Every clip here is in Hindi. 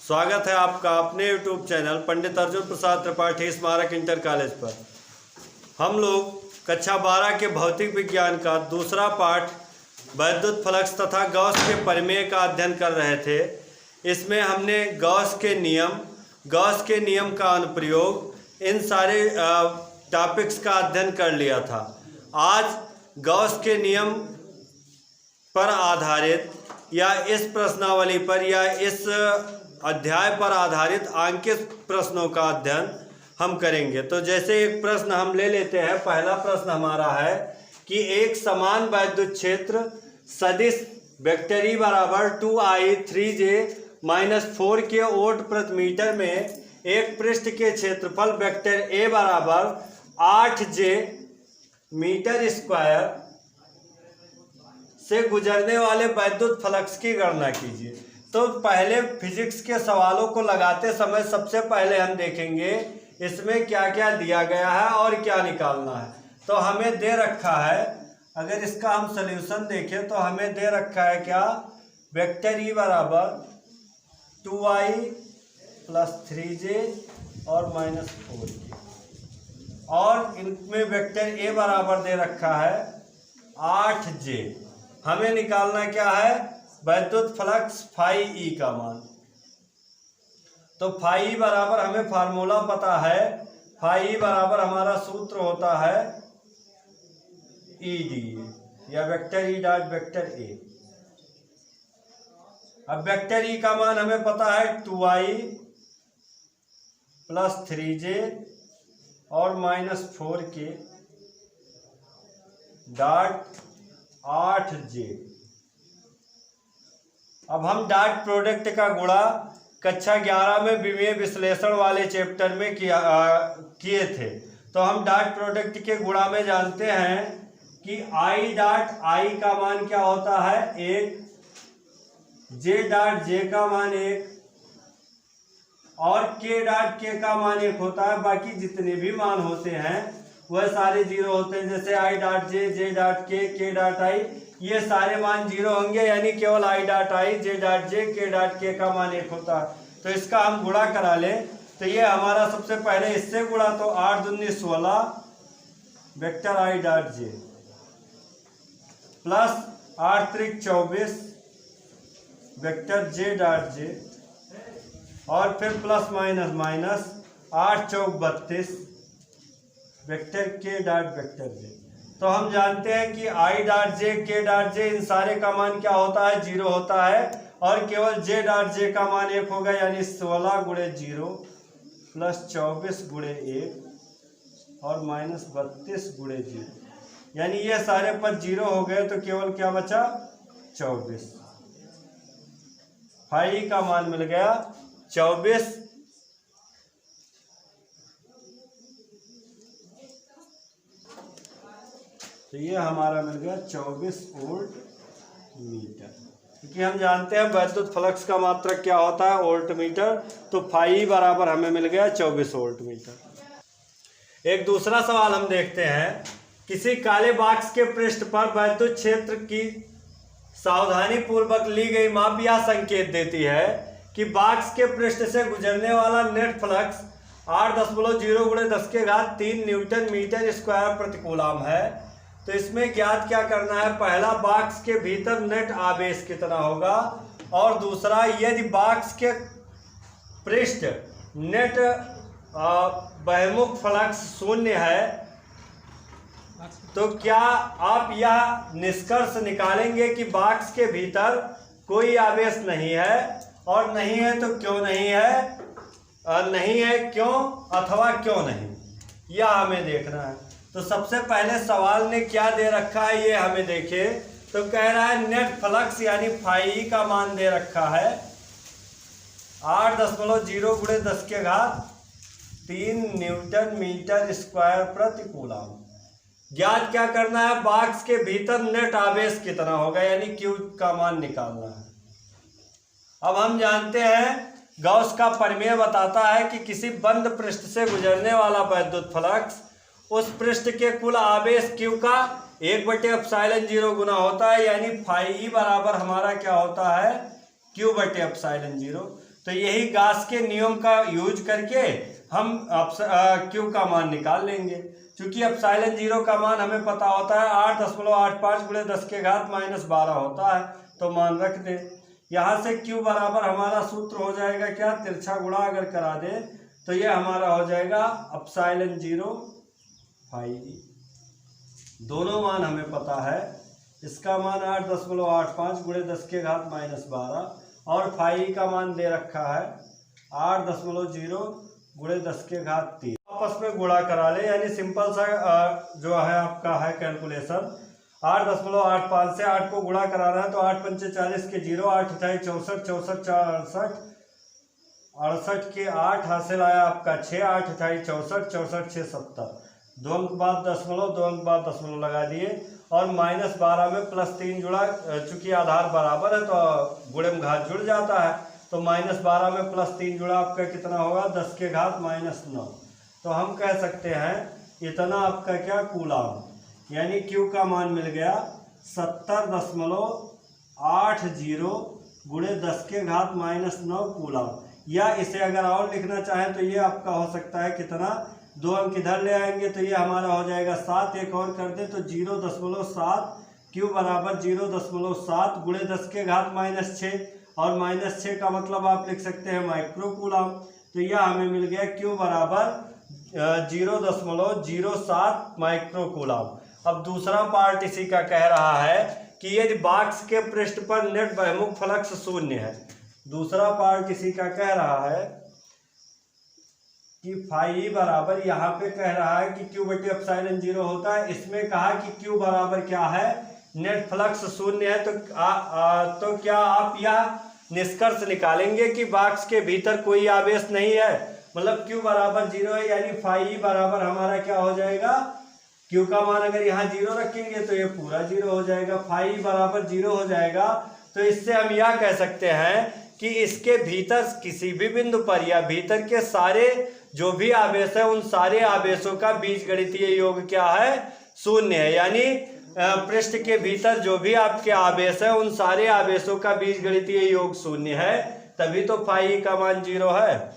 स्वागत है आपका अपने YouTube चैनल पंडित अर्जुन प्रसाद त्रिपाठी स्मारक इंटर कॉलेज पर। हम लोग कक्षा 12 के भौतिक विज्ञान का दूसरा पाठ वैद्युत फ्लक्स तथा गॉस के प्रमेय का अध्ययन कर रहे थे। इसमें हमने गॉस के नियम का अनुप्रयोग, इन सारे टॉपिक्स का अध्ययन कर लिया था। आज गॉस के नियम पर आधारित या इस प्रश्नावली पर या इस अध्याय पर आधारित अंकित प्रश्नों का अध्ययन हम करेंगे। तो जैसे एक प्रश्न हम ले लेते हैं। पहला प्रश्न हमारा है कि एक समान वैद्युत क्षेत्र सदिश वेक्टर E बराबर 2I 3J - 4 के वोल्ट प्रति मीटर में एक पृष्ठ के क्षेत्रफल वेक्टर A बराबर 8J मीटर स्क्वायर से गुजरने वाले वैद्युत फ्लक्स की गणना कीजिए। तो पहले फिजिक्स के सवालों को लगाते समय सबसे पहले हम देखेंगे इसमें क्या क्या दिया गया है और क्या निकालना है। तो हमें दे रखा है, अगर इसका हम सल्यूशन देखें तो हमें दे रखा है क्या, वेक्टर E बराबर 2I + 3J और -4J, और इनमें वेक्टर A बराबर दे रखा है 8J। हमें निकालना क्या है, वैद्युत फ्लक्स φE का मान। तो φE बराबर हमें फार्मूला पता है। φE बराबर हमारा सूत्र होता है EdA या vector E dot vector A। अब वेक्टर E का मान हमें पता है 2I + 3J और -4K डॉट 8J। अब हम डॉट प्रोडक्ट का गुणा कक्षा 11 में विमीय विश्लेषण वाले चैप्टर में किए थे। तो हम डॉट प्रोडक्ट के गुणा में जानते हैं कि I डॉट I का मान क्या होता है 1, J डॉट J का मान 1 और K डॉट K का मान 1 होता है। बाकी जितने भी मान होते हैं वह सारे 0 होते हैं। जैसे I dot J, J dot K, K dot I, ये सारे मान 0 होंगे, यानी केवल I dot I, J dot J, K dot K का मान 1 होता है। तो इसका हम गुणा करा लें तो ये हमारा सबसे पहले इससे गुणा, तो 8 दूनी 16 vector I dot J plus 8 त्रिक 24 वेक्टर J डॉट J और फिर प्लस माइनस 8 चौक 32 vector K dot vector J। तो हम जानते हैं कि I dot J, K dot J, इन सारे का मान क्या होता है 0 होता है, और केवल J डॉट J का मान 1 होगा, यानी 16 गुणे 0 प्लस 24 गुणे 1 और -32 गुणे 0, यानी ये सारे पद 0 हो गए। तो केवल क्या बचा 24। फाई का मान मिल गया 24। तो ये हमारा मिल गया 24 वोल्ट मीटर, क्योंकि हम जानते हैं वैद्युत फ्लक्स का मात्रक क्या होता है वोल्ट मीटर। तो फाई बराबर हमें मिल गया 24 वोल्ट मीटर। एक दूसरा सवाल हम देखते हैं। किसी काले बॉक्स के पृष्ठ पर वैद्युत क्षेत्र की सावधानी पूर्वक ली गई माप यह संकेत देती है कि बॉक्स के पृष्ठ से गुजरने वाला net flux 8.0 × 10³ newton metre square प्रति कूलम है। तो इसमें ज्ञात क्या करना है, पहला बॉक्स के भीतर नेट आवेश कितना होगा, और दूसरा यदि बॉक्स के पृष्ठ नेट बहिर्मुख फ्लक्स 0 है तो क्या आप यह निष्कर्ष निकालेंगे कि बॉक्स के भीतर कोई आवेश नहीं है, और नहीं है तो क्यों नहीं है, नहीं है क्यों अथवा क्यों नहीं, यह हमें देखना है। तो सबसे पहले सवाल ने क्या दे रखा है ये हमें देखे। तो कह रहा है नेट फ्लक्स यानी फाई का मान दे रखा है 8.0 × 10³ न्यूटन मीटर स्क्वायर प्रति कूलम। ज्ञात क्या करना है, बॉक्स के भीतर नेट आवेश कितना होगा, यानी क्यू का मान निकालना है। अब हम जानते हैं गॉस का प्रमेय बताता है कि किसी बंद पृष्ठ से गुजरने वाला वैद्युत फ्लक्स उस पृष्ठ के कुल आवेश Q का 1/ε0 गुना होता है, यानी फाई बराबर हमारा क्या होता है Q/ε0। तो यही गास के नियम का यूज करके हम क्यू का मान निकाल लेंगे। क्योंकि एप्सिलॉन जीरो का मान हमें पता होता है 8.85 गुणे 10 के घात -12 होता है, तो मान रख दे। यहाँ से क्यू बराबर हमारा सूत्र हो जाएगा क्या, तिरछा गुणा अगर करा दे तो ये हमारा हो जाएगा एप्सिलॉन जीरो फाई। दोनों मान हमें पता है, इसका मान 8.85 गुणे 10 के घात -12 और फाई का मान दे रखा है 8.0 गुणे 10 के घात 3। आपस में गुणा करा ले, यानी सिंपल सा जो है आपका है कैलकुलेशन। 8.85 से 8 को गुणा कराना है तो 8 पंचे 40 के 0, 8 अठाई 64, 64 4 68, 68 के 8 हासिल आया आपका 6, 8 अठाई 64, 64 6 70, 2 अंक बाद दशमलव, 2 अंक बाद दशमलव लगा दिए और -12 में +3 जुड़ा, चूंकि आधार बराबर है तो गुणे में घात जुड़ जाता है, तो -12 में +3 जुड़ा आपका कितना होगा 10 के घात -9। तो हम कह सकते हैं इतना आपका क्या कूलाम, यानी क्यू का मान मिल गया 70.80 गुणे 10 के घात -9 कूलाम। या इसे अगर और लिखना चाहें तो ये आपका हो सकता है कितना, 2 अंक इधर ले आएंगे तो ये हमारा हो जाएगा 7, एक और कर दे तो 0.7, क्यू बराबर 0.7 गुणे 10 के घात -6 और -6 का मतलब आप लिख सकते हैं माइक्रो कूलाम। तो यह हमें मिल गया क्यू बराबर 0.07 माइक्रो कूलाम। अब दूसरा पार्ट इसी का कह रहा है कि यदि बॉक्स के पृष्ठ पर नेट बहिर्मुख फ्लक्स शून्य है। दूसरा पार्ट इसी का कह रहा है कि फाई बराबर, यहाँ पे कह रहा है कि क्यू बटे एप्सिलॉन जीरो होता है, इसमें कहा कि क्यू बराबर क्या है, नेट फ्लक्स शून्य है। तो क्या आप यह निष्कर्ष निकालेंगे कि बॉक्स के भीतर कोई आवेश नहीं है, मतलब क्यू बराबर 0 है, यानी फाई बराबर हमारा क्या हो जाएगा, क्यू का मान अगर यहाँ 0 रखेंगे तो ये पूरा 0 हो जाएगा, फाई बराबर 0 हो जाएगा। तो इससे हम यह कह सकते हैं कि इसके भीतर किसी भी बिंदु पर या भीतर के सारे जो भी आवेश है उन सारे आवेशों का बीजगणितीय योग क्या है, शून्य है। यानी पृष्ठ के भीतर जो भी आपके आवेश है उन सारे आवेशों का बीजगणितीय योग शून्य है, तभी तो फाई का मान 0 है।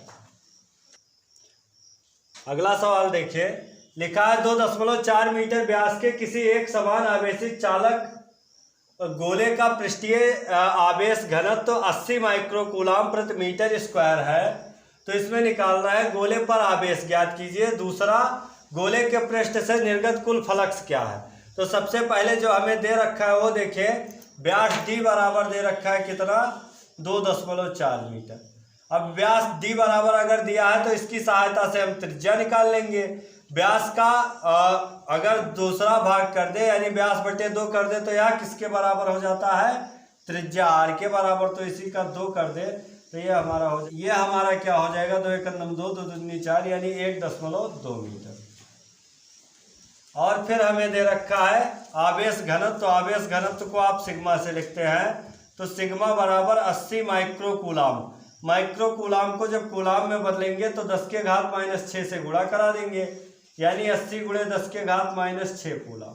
अगला सवाल देखिए, लिखा है 2.4 मीटर व्यास के किसी एक समान आवेशित चालक गोले का पृष्ठीय आवेश घनत्व 80 माइक्रो कूलाम प्रति मीटर स्क्वायर है। तो इसमें निकालना है गोले पर आवेश ज्ञात कीजिए। दूसरा, गोले के पृष्ठ से निर्गत कुल फ्लक्स क्या है। तो सबसे पहले जो हमें दे रखा है वो देखिए, व्यास डी बराबर दे रखा है कितना, 2.4 मीटर। अब व्यास डी बराबर अगर दिया है तो इसकी सहायता से हम त्रिज्या निकाल लेंगे। व्यास का अगर दूसरा भाग कर दे यानी व्यास बटे 2 कर दे तो यह किसके बराबर हो जाता है, त्रिज्या आर के बराबर। तो इसी का 2 कर दे तो ये हमारा ये हमारा क्या हो जाएगा, 2 एकम 2, 2 दूनी 4 यानी 1.2 मीटर। और फिर हमें दे रखा है आवेश घनत्व। तो आवेश घनत्व को आप सिग्मा से लिखते हैं, तो सिग्मा बराबर 80 माइक्रो कूलाम। माइक्रो कूलाम को जब कूलाम में बदलेंगे तो 10 के घात -6 से गुणा करा देंगे, यानी 80 गुणे 10 के घात -6 कूलाम।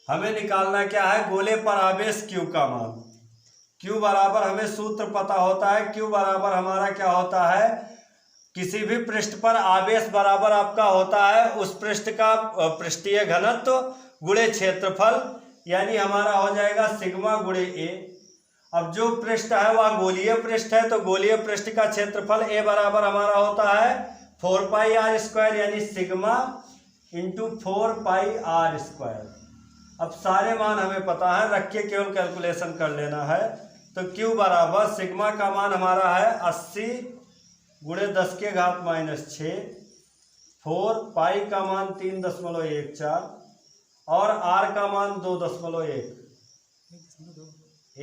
हमें निकालना क्या है, गोले पर आवेश क्यू का मान। क्यू बराबर हमें सूत्र पता होता है, क्यू बराबर हमारा क्या होता है, किसी भी पृष्ठ पर आवेश बराबर आपका होता है उस पृष्ठ का पृष्ठीय घनत्व गुणे क्षेत्रफल, यानी हमारा हो जाएगा सिग्मा गुणे ए। अब जो पृष्ठ है वह गोलीय पृष्ठ है, तो गोलीय पृष्ठ का क्षेत्रफल ए बराबर हमारा होता है 4 पाई आर स्क्वायर, यानी sigma into 4 pi r square. अब सारे मान हमें पता है, रख के केवल कैलकुलेशन कर लेना है। तो Q बराबर सिग्मा का मान हमारा है 80 गुणे 10 के घात -6, 4 पाई का मान 3.14 और R का मान 2.1,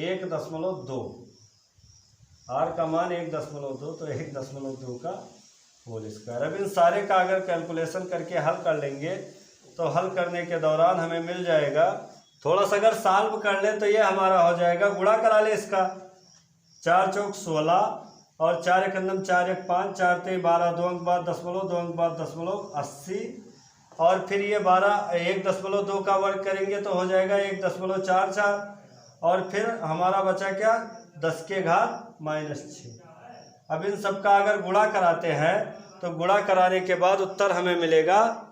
1.2, R का मान 1.2, तो 1.2 का होल स्क्वायर। अब इन सारे का अगर कैलकुलेशन करके हल कर लेंगे तो हल करने के दौरान हमें मिल जाएगा, थोड़ा सा अगर सॉल्व कर ले तो ये हमारा हो जाएगा, गुणा करा ले इसका, 4 चौक 16 और 4 एकम 4 1 5, 4 3 12, 2 अंक बाद दशमलव, 2 अंक बाद दशमलव 80 और फिर ये 12 1.2 का वर्ग करेंगे तो हो जाएगा 1.44 और फिर हमारा बचा क्या 10 के घात -6। अब इन सबका अगर गुणा कराते हैं तो गुणा कराने के बाद उत्तर हमें मिलेगा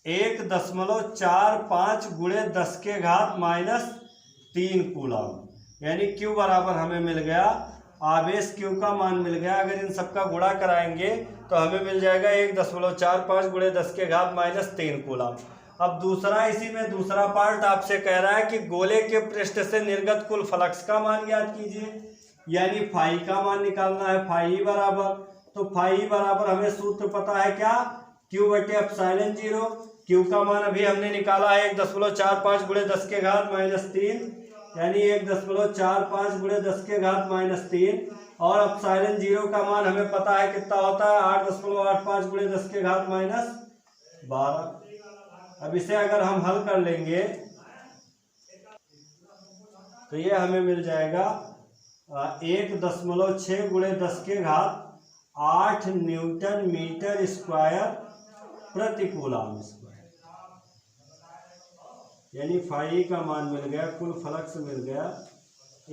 1.45 गुणे 10 के घात -3 कूलम। यानी Q बराबर हमें मिल गया, आवेश Q का मान मिल गया। अगर इन सबका गुणा कराएंगे तो हमें मिल जाएगा 1.45 गुणे 10 के घात -3 कूलम। अब दूसरा, इसी में दूसरा पार्ट आपसे कह रहा है कि गोले के पृष्ठ से निर्गत कुल फ्लक्स का मान ज्ञात कीजिए, यानी फाई का मान निकालना है। फाई बराबर, तो फाई बराबर हमें सूत्र पता है क्या, Q/ε0। Q का मान अभी हमने निकाला है 1.45 गुणे 10 के घात -3, यानी 1.45 गुणे 10 के घात -3। और ε0 का मान हमें पता है कितना होता है, 8.85 गुणे 10 के घात -12। अब इसे अगर हम हल कर लेंगे तो ये हमें मिल जाएगा 1.6 गुणे 10 के घात 8 न्यूटन मीटर स्क्वायर प्रति कूलम स्क्वायर। यानी फाई का मान मिल गया, कुल फ्लक्स मिल गया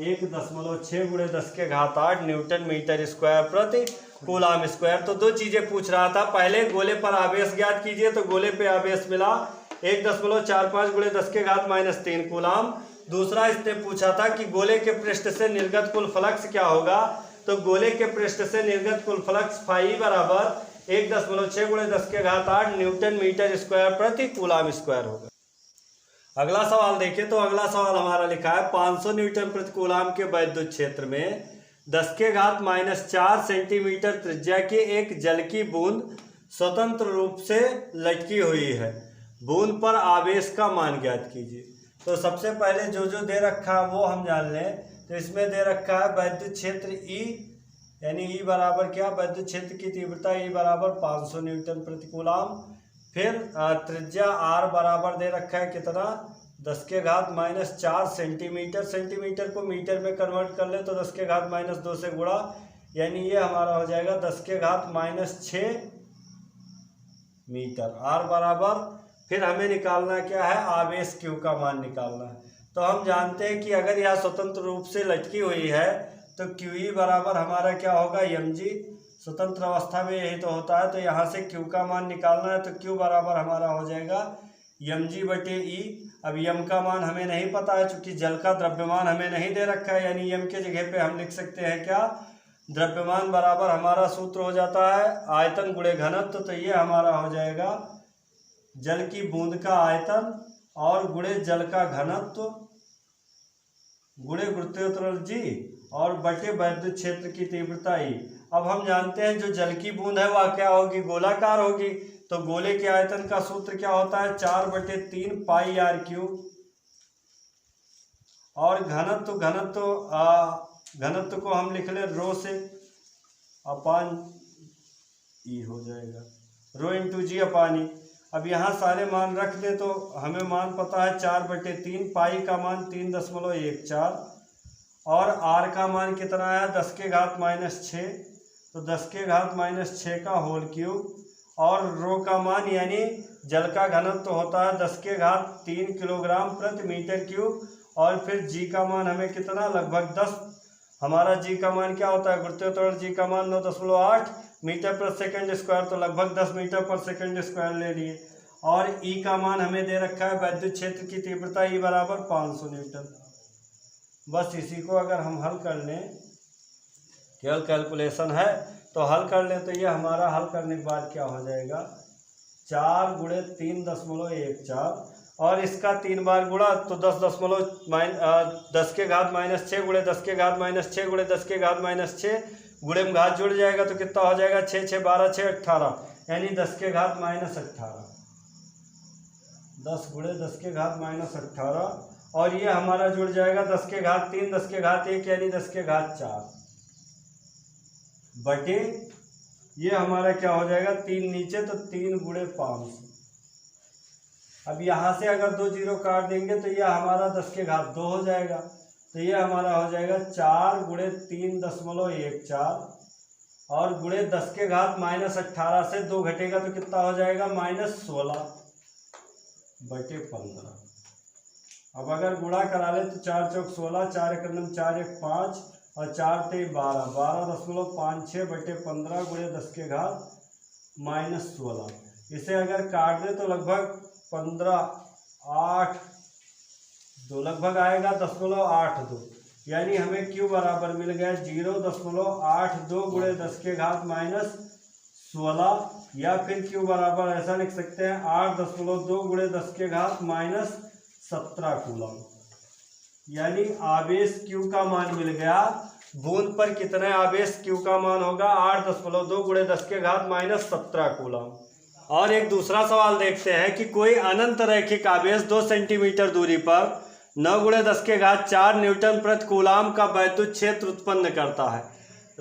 1.6 गुणे 10 के घात 8 न्यूटन मीटर स्क्वायर प्रति कूलम स्क्वायर। तो दो चीजें पूछ रहा था, पहले गोले पर आवेश ज्ञात कीजिए, तो गोले पे आवेश मिला 1.45 गुणे 10 के घात -3 कूलम। दूसरा इसने पूछा था कि गोले के पृष्ठ से निर्गत कुल फ्लक्स क्या होगा, तो गोले के पृष्ठ से निर्गत कुल फ्लक्स फाई बराबर 1.6 गुणे 10 के घात 8 न्यूटन मीटर स्क्वायर प्रति कूलम स्क्वायर होगा। अगला सवाल देखिए, तो अगला सवाल हमारा लिखा है 500 न्यूटन प्रति कूलम के वैद्युत क्षेत्र में 10 के घात -4 सेंटीमीटर त्रिज्या की एक जल की बूंद स्वतंत्र रूप से लटकी हुई है। बूंद पर आवेश का मान ज्ञात कीजिए। तो सबसे पहले जो दे रखा है वो हम जान लें। तो इसमें दे रखा है वैद्युत क्षेत्र E, यानी E बराबर क्या, वैद्युत क्षेत्र की तीव्रता E बराबर 500 न्यूटन प्रति कूलम। फिर त्रिज्या R बराबर दे रखा है कितना, 10 के घात -4 सेंटीमीटर। सेंटीमीटर को मीटर में कन्वर्ट कर ले तो 10 के घात -2 से गुणा, यानी ये हमारा हो जाएगा 10 के घात -6 मीटर। R बराबर, फिर हमें निकालना क्या है, आवेश Q का मान निकालना है। तो हम जानते हैं कि अगर यह स्वतंत्र रूप से लटकी हुई है तो QE बराबर हमारा क्या होगा, mg। स्वतंत्र अवस्था में यही तो होता है। तो यहाँ से Q का मान निकालना है, तो Q बराबर हमारा हो जाएगा mg/E। अब m का मान हमें नहीं पता है, चूंकि जल का द्रव्यमान हमें नहीं दे रखा है, यानी m के जगह पे हम लिख सकते हैं क्या, द्रव्यमान बराबर हमारा सूत्र हो जाता है आयतन गुणे घनत्व। तो ये हमारा हो जाएगा जल की बूंद का आयतन और गुणे जल का घनत्व गुणे गुरुत्वाकर्षण जी और बटे वैद्युत क्षेत्र की तीव्रता E। अब हम जानते हैं जो जल की बूंद है वह क्या होगी, गोलाकार होगी। तो गोले के आयतन का सूत्र क्या होता है, 4/3 पाई r3। और घनत्व को हम लिख ले रो से अपान E हो जाएगा, रो इंटू जी अपान E। अब यहाँ सारे मान रख दे तो हमें मान पता है 4/3, पाई का मान 3.14 और r का मान कितना है 10 के घात -6। तो 10 के घात -6 का होल क्यूब, और रो का मान यानी जल का घनत्व होता है 10 के घात 3 किलोग्राम प्रति मीटर क्यूब। और फिर जी का मान हमें कितना, लगभग 10। हमारा जी का मान क्या होता है, गुरुत्वाकर्षण जी का मान 9.8 मीटर पर सेकंड स्क्वायर, तो लगभग 10 मीटर पर सेकंड स्क्वायर ले लिए। और E का मान हमें दे रखा है वैद्युत क्षेत्र की तीव्रता E बराबर 500 न्यूटन। बस इसी को अगर हम हल कर लें, केवल कैलकुलेशन है तो हल कर लें, तो ये हमारा हल करने के बाद क्या हो जाएगा, 4 गुणे 3.14 और इसका 3 बार गुणा तो 10 के घात -6 गुणे 10 के घात -6 गुणे 10 के घात -6 गुणे में घात जुड़ जाएगा तो कितना हो जाएगा, 6 6 12 6 18, यानी 10 के घात -18। 10 गुणे 10 के घात -18 और ये हमारा जुड़ जाएगा 10 के घात 3 10 के घात 1 यानी 10 के घात 4 बटे ये हमारा क्या हो जाएगा, 3 नीचे तो 3 गुणे 500। अब यहाँ से अगर 2 जीरो काट देंगे तो यह हमारा 10 के घात 2 हो जाएगा। तो ये हमारा हो जाएगा 4 गुणे 3.14 और गुणे 10 के घात -18 से 2 घटेगा तो कितना हो जाएगा, -16 बटे 15। अब अगर गुणा करा ले तो 4 चौक 16, 4 एक 4 एक 5 और 4 3 12, 12.56 बटे 15 गुणे 10 के घात -16। इसे अगर काट दे तो लगभग 15 8 2 लगभग आएगा 0.82, यानी हमें Q बराबर मिल गया 0.82 गुणे 10 के घात -16, या फिर Q बराबर ऐसा लिख सकते हैं 8.2 गुणे 10 के घात -17 कूलम। यानी आवेश Q का मान मिल गया। बूंद पर कितने आवेश Q का मान होगा? 8.2 गुणे 10 के घात -17 कूलम। और एक दूसरा सवाल देखते हैं कि कोई अनंत रैखिक आवेश 2 सेंटीमीटर दूरी पर 9 गुणे 10 के घात 4 न्यूटन प्रति कूलाम का वैद्युत क्षेत्र उत्पन्न करता है।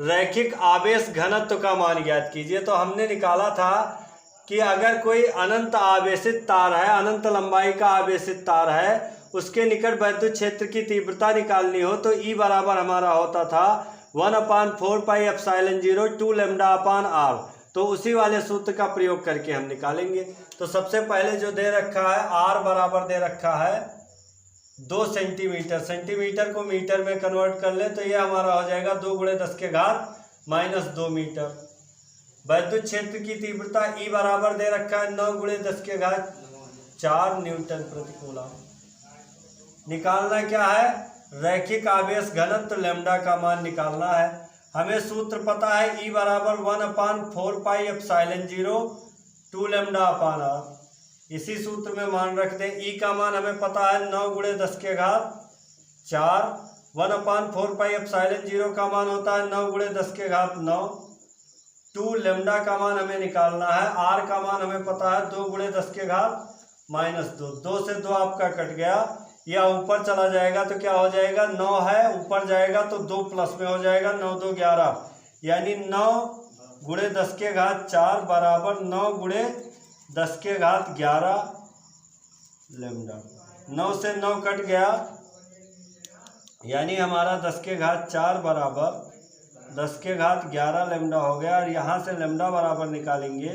रैखिक आवेश घनत्व का मान ज्ञात कीजिए। तो हमने निकाला था कि अगर कोई अनंत आवेशित तार है, अनंत लंबाई का आवेशित तार है, उसके निकट वैद्युत क्षेत्र की तीव्रता निकालनी हो तो E बराबर हमारा होता था 1/4 पाई एप्सिलॉन 0 2 लैम्डा अपान R। तो उसी वाले सूत्र का प्रयोग करके हम निकालेंगे। तो सबसे पहले जो दे रखा है R बराबर दे रखा है 2 सेंटीमीटर, सेंटीमीटर को मीटर में कन्वर्ट कर ले तो ये हमारा हो जाएगा 2 गुणे 10 के घात -2 मीटर। वैद्युत क्षेत्र की तीव्रता E बराबर दे रखा है 9 गुणे 10 के घात 4 न्यूटन प्रति कूलम। निकालना क्या है? रैखिक आवेश घनत्व लैम्डा का मान निकालना है। हमें सूत्र पता है E बराबर 1/4 पाई एप्सिलॉन 0 2 लैम्डा अपान R। इसी सूत्र में मान रख दें। E का मान हमें पता है 9 गुणे 10 के घात 4, 1/4 पाई एप्सिलॉन 0 का मान होता है 9 गुणे 10 के घात 9, 2 लैम्डा का मान हमें निकालना है। R का मान हमें पता है 2 गुणे 10 के घात -2, 2 से 2 आपका कट गया, या ऊपर चला जाएगा तो क्या हो जाएगा? 9 है, ऊपर जाएगा तो 2 प्लस में हो जाएगा, 9 2 11, यानी 9 गुणे 10 के घात 4 बराबर 9 गुणे 10 के घात 11 लैम्डा। 9 से 9 कट गया, यानी हमारा 10 के घात 4 बराबर 10 के घात 11 लैम्डा हो गया। और यहाँ से लैम्डा बराबर निकालेंगे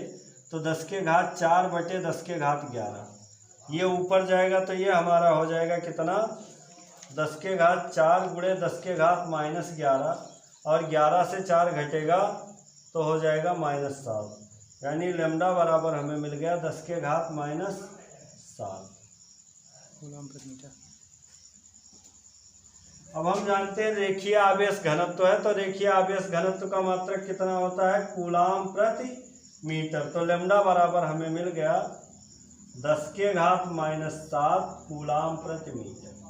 तो 10 के घात 4 बटे 10 के घात 11, ये ऊपर जाएगा तो ये हमारा हो जाएगा कितना? 10 के घात 4 गुणे 10 के घात -11, और 11 से 4 घटेगा तो हो जाएगा -7, यानी लैम्डा बराबर हमें मिल गया 10 के घात -7 कूलम प्रति मीटर। अब हम जानते हैं रेखीय आवेश घनत्व है, तो रेखीय आवेश घनत्व का मात्रक कितना होता है? कूलाम प्रति मीटर। तो लैम्डा बराबर हमें मिल गया 10 के घात -7 कूलाम प्रति मीटर।